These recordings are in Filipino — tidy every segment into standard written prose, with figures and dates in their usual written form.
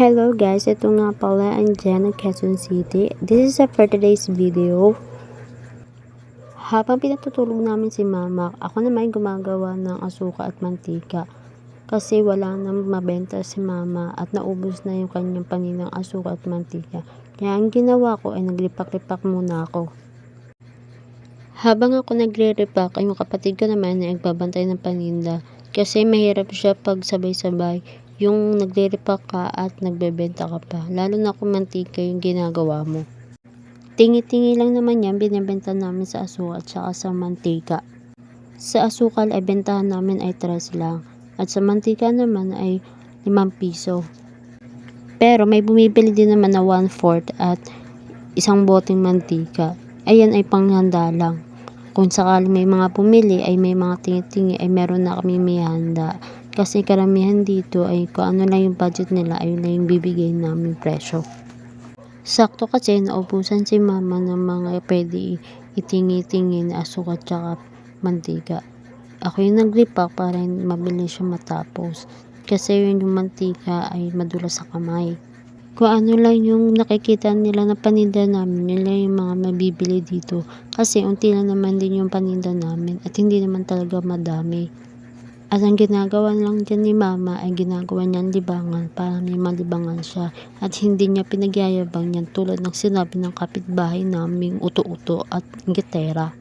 Hello guys, ito nga pala ang Jen ng Quezon City. This is for today's video. Habang pinatutulog namin si mama, ako naman gumagawa ng asuka at mantika. Kasi wala nang mabenta si mama at naubos na yung kanyang paninang asuka at mantika. Kaya ang ginawa ko ay naglipak-lipak muna ako. Habang ako nagre-repack, ay yung kapatid ko naman ay nagbabantay ng paninda. Kasi mahirap siya pag sabay-sabay yung nagre-repack ka at nagbebenta ka pa. Lalo na kung mantika yung ginagawa mo. Tingi-tingi lang naman yan, binibenta namin sa asuka at saka sa mantika. Sa asukal ay bentahan namin ay 3 lang. At sa mantika naman ay 5 piso. Pero may bumibili din naman na 1/4 at isang boteng mantika. Ayan ay panghanda lang. Kung sakali may mga pumili ay may mga tingi-tingi ay meron na kami may handa. Kasi karamihan dito ay kung ano lang yung budget nila ay na yung bibigay namin presyo. Sakto kasi naubusan si mama ng mga pwede itingi-tingi na asuka at saka mantika. Ako yung naglipak para mabilis siya matapos. Kasi yung mantika ay madulas sa kamay. Kung ano lang yung nakikita nila na paninda namin, yun lang yung mga mabibili dito. Kasi unti lang naman din yung paninda namin at hindi naman talaga madami. At ang ginagawa lang dyan ni mama ay ginagawa niyang libangan para may malibangan siya. At hindi niya pinagyayabang yan tulad ng sinabi ng kapitbahay naming uto-uto at gitera.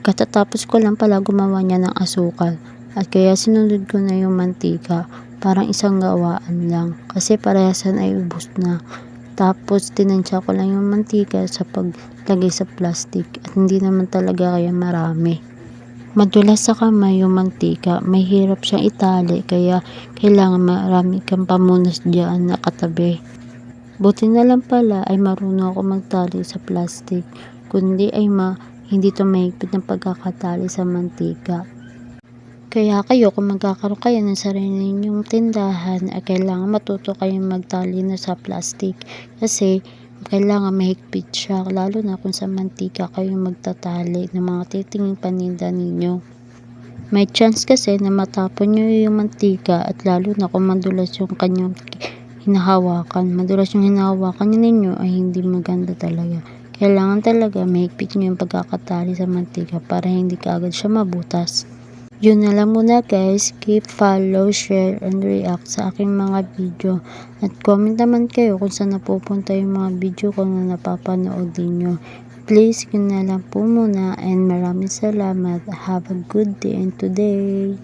Katatapos ko lang pala gumawa niya ng asukal. At kaya sinunod ko na yung mantika. Parang isang gawaan lang. Kasi parehasan ay ubos na. Tapos tinansya ko lang yung mantika sa paglagay sa plastic. At hindi naman talaga kaya marami. Madulas sa kamay yung mantika. May hirap siyang itali. Kaya kailangan marami kang pamunas dyan na katabi. Buti na lang pala ay marunong ako magtali sa plastic. Kundi ay hindi to mahigpit ng pagkakatali sa mantika. Kaya kayo kung magkakaroon kayo ng sarili ninyong tindahan ay kailangan matuto kayong magtali na sa plastic kasi kailangan mahigpit siya lalo na kung sa mantika kayo magtatali ng mga titingin paninda ninyo. May chance kasi na matapon nyo yung mantika at lalo na kung madulas yung kanyang hinahawakan. Madulas yung hinahawakan ninyo ay hindi maganda talaga. Kailangan talaga mahigpit nyo yung pagkakatali sa mantika para hindi kaagad siya mabutas. Yun na lang muna guys, keep follow, share, and react sa aking mga video. At comment naman kayo kung saan napupunta yung mga video ko na napapanood ninyo. Please, yun na lang po muna and maraming salamat. Have a good day and today.